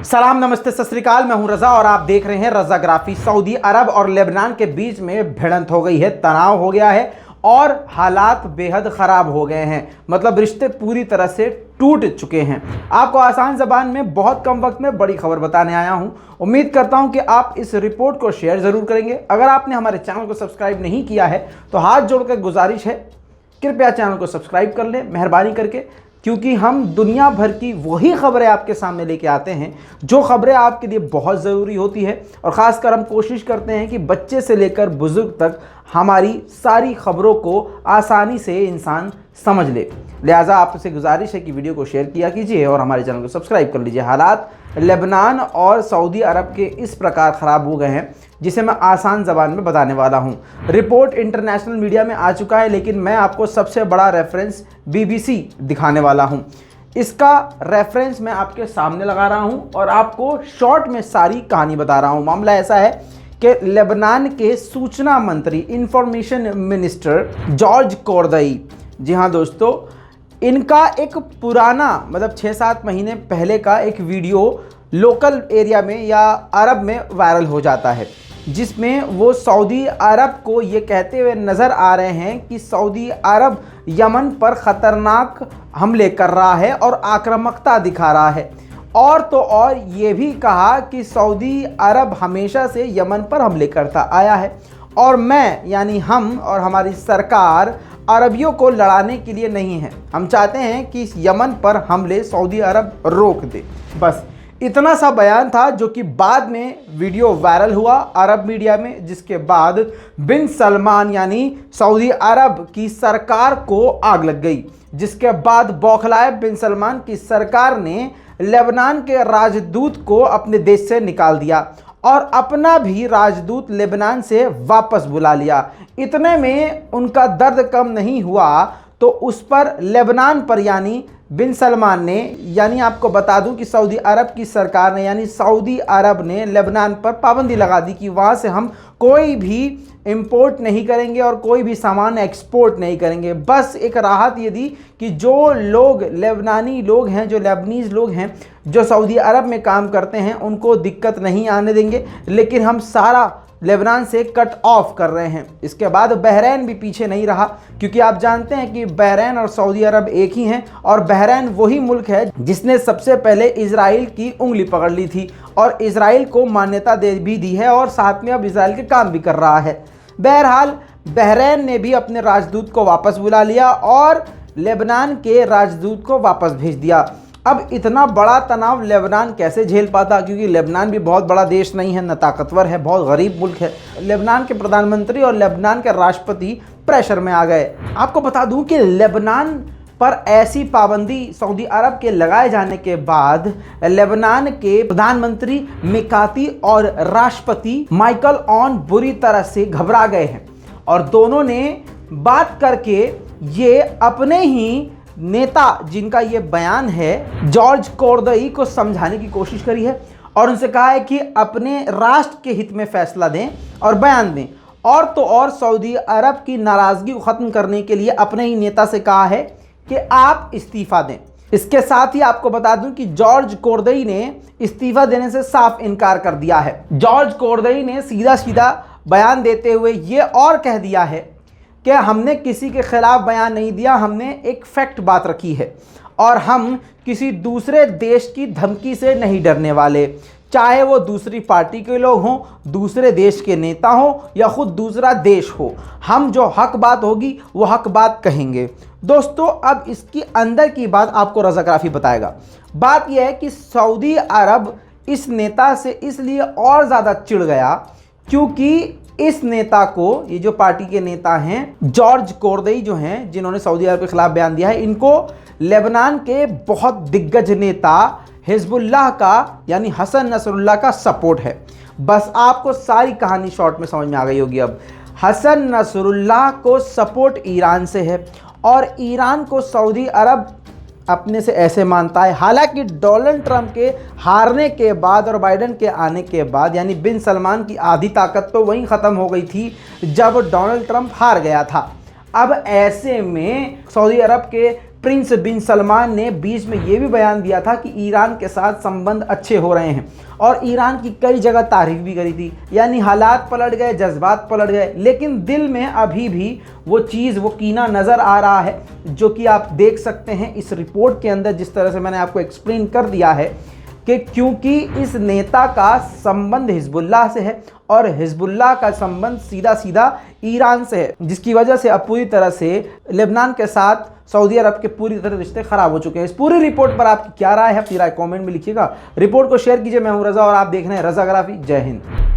सलाम, नमस्ते, सत श्री अकाल। मैं हूं रजा और आप देख रहे हैं रजाग्राफी। सऊदी अरब और लेबनान के बीच में भिड़ंत हो गई है, तनाव हो गया है और हालात बेहद ख़राब हो गए हैं। मतलब रिश्ते पूरी तरह से टूट चुके हैं। आपको आसान ज़बान में बहुत कम वक्त में बड़ी खबर बताने आया हूं। उम्मीद करता हूं कि आप इस रिपोर्ट को शेयर ज़रूर करेंगे। अगर आपने हमारे चैनल को सब्सक्राइब नहीं किया है तो हाथ जोड़कर गुजारिश है, कृपया चैनल को सब्सक्राइब कर लें मेहरबानी करके, क्योंकि हम दुनिया भर की वही खबरें आपके सामने लेके आते हैं जो खबरें आपके लिए बहुत ज़रूरी होती है। और ख़ासकर हम कोशिश करते हैं कि बच्चे से लेकर बुज़ुर्ग तक हमारी सारी खबरों को आसानी से इंसान समझ ले। लिहाजा आपसे गुजारिश है कि वीडियो को शेयर किया कीजिए और हमारे चैनल को सब्सक्राइब कर लीजिए। हालात लेबनान और सऊदी अरब के इस प्रकार ख़राब हो गए हैं जिसे मैं आसान ज़बान में बताने वाला हूं। रिपोर्ट इंटरनेशनल मीडिया में आ चुका है, लेकिन मैं आपको सबसे बड़ा रेफरेंस BBC दिखाने वाला हूं। इसका रेफरेंस मैं आपके सामने लगा रहा हूं और आपको शॉर्ट में सारी कहानी बता रहा हूं। मामला ऐसा है कि लेबनान के सूचना मंत्री, इंफॉर्मेशन मिनिस्टर जॉर्ज कोर्दई, जी हाँ दोस्तों, इनका एक पुराना मतलब 6-7 महीने पहले का एक वीडियो लोकल एरिया में या अरब में वायरल हो जाता है, जिसमें वो सऊदी अरब को ये कहते हुए नज़र आ रहे हैं कि सऊदी अरब यमन पर ख़तरनाक हमले कर रहा है और आक्रामकता दिखा रहा है। और तो और ये भी कहा कि सऊदी अरब हमेशा से यमन पर हमले करता आया है और मैं यानी हम और हमारी सरकार अरबियों को लड़ाने के लिए नहीं है। हम चाहते हैं कि इस यमन पर हमले सऊदी अरब रोक दे। बस इतना सा बयान था जो कि बाद में वीडियो वायरल हुआ अरब मीडिया में, जिसके बाद बिन सलमान यानी सऊदी अरब की सरकार को आग लग गई। जिसके बाद बौखलाए बिन सलमान की सरकार ने लेबनान के राजदूत को अपने देश से निकाल दिया और अपना भी राजदूत लेबनान से वापस बुला लिया। इतने में उनका दर्द कम नहीं हुआ तो उस पर लेबनान पर यानी बिन सलमान ने, यानी आपको बता दूं कि सऊदी अरब की सरकार ने यानी सऊदी अरब ने लेबनान पर पाबंदी लगा दी कि वहाँ से हम कोई भी इंपोर्ट नहीं करेंगे और कोई भी सामान एक्सपोर्ट नहीं करेंगे। बस एक राहत ये दी कि जो लोग लेबनानी लोग हैं, जो लेबनीज़ लोग हैं, जो सऊदी अरब में काम करते हैं, उनको दिक्कत नहीं आने देंगे, लेकिन हम सारा लेबनान से कट ऑफ कर रहे हैं। इसके बाद बहरैन भी पीछे नहीं रहा, क्योंकि आप जानते हैं कि बहरैन और सऊदी अरब एक ही हैं और बहरैन वही मुल्क है जिसने सबसे पहले इजराइल की उंगली पकड़ ली थी और इजराइल को मान्यता दे भी दी है और साथ में अब इजराइल के काम भी कर रहा है। बहरहाल बहरैन ने भी अपने राजदूत को वापस बुला लिया और लेबनान के राजदूत को वापस भेज दिया। अब इतना बड़ा तनाव लेबनान कैसे झेल पाता, क्योंकि लेबनान भी बहुत बड़ा देश नहीं है, न ताकतवर है, बहुत गरीब मुल्क है। लेबनान के प्रधानमंत्री और लेबनान के राष्ट्रपति प्रेशर में आ गए। आपको बता दूं कि लेबनान पर ऐसी पाबंदी सऊदी अरब के लगाए जाने के बाद लेबनान के प्रधानमंत्री मिकाती और राष्ट्रपति माइकल ऑन बुरी तरह से घबरा गए हैं और दोनों ने बात करके ये अपने ही नेता, जिनका ये बयान है, जॉर्ज कोर्दई को समझाने की कोशिश करी है और उनसे कहा है कि अपने राष्ट्र के हित में फैसला दें और बयान दें। और तो और सऊदी अरब की नाराज़गी को ख़त्म करने के लिए अपने ही नेता से कहा है कि आप इस्तीफ़ा दें। इसके साथ ही आपको बता दूं कि जॉर्ज कोर्दई ने इस्तीफ़ा देने से साफ इनकार कर दिया है। जॉर्ज कोर्दई ने सीधा सीधा बयान देते हुए ये और कह दिया है कि हमने किसी के खिलाफ बयान नहीं दिया, हमने एक फैक्ट बात रखी है और हम किसी दूसरे देश की धमकी से नहीं डरने वाले, चाहे वो दूसरी पार्टी के लोग हों, दूसरे देश के नेता हों या खुद दूसरा देश हो। हम जो हक बात होगी वो हक बात कहेंगे। दोस्तों, अब इसकी अंदर की बात आपको रज़ाग्राफी बताएगा। बात यह है कि सऊदी अरब इस नेता से इसलिए और ज़्यादा चिढ़ गया क्योंकि इस नेता को, ये जो पार्टी के नेता हैं जॉर्ज कोर्दई जो हैं, जिन्होंने सऊदी अरब के खिलाफ बयान दिया है, इनको लेबनान के बहुत दिग्गज नेता हिजबुल्लाह का यानी हसन नसरुल्लाह का सपोर्ट है। बस आपको सारी कहानी शॉर्ट में समझ में आ गई होगी। अब हसन नसरुल्लाह को सपोर्ट ईरान से है और ईरान को सऊदी अरब अपने से ऐसे मानता है। हालांकि डोनाल्ड ट्रंप के हारने के बाद और बाइडेन के आने के बाद यानी बिन सलमान की आधी ताकत तो वहीं ख़त्म हो गई थी जब डोनाल्ड ट्रंप हार गया था। अब ऐसे में सऊदी अरब के प्रिंस बिन सलमान ने बीच में ये भी बयान दिया था कि ईरान के साथ संबंध अच्छे हो रहे हैं और ईरान की कई जगह तारीफ भी करी थी। यानी हालात पलट गए, जज्बात पलट गए, लेकिन दिल में अभी भी वो चीज़, वो कीना नज़र आ रहा है, जो कि आप देख सकते हैं इस रिपोर्ट के अंदर, जिस तरह से मैंने आपको एक्सप्लेन कर दिया है कि क्योंकि इस नेता का संबंध हिजबुल्लाह से है और हिजबुल्लाह का संबंध सीधा सीधा ईरान से है, जिसकी वजह से अब पूरी तरह से लेबनान के साथ सऊदी अरब के पूरी तरह रिश्ते खराब हो चुके हैं। इस पूरी रिपोर्ट पर आपकी क्या राय है, अपनी राय कमेंट में लिखिएगा। रिपोर्ट को शेयर कीजिए। मैं हूं रजा और आप देख रहे हैं रजाग्राफी। जय हिंद।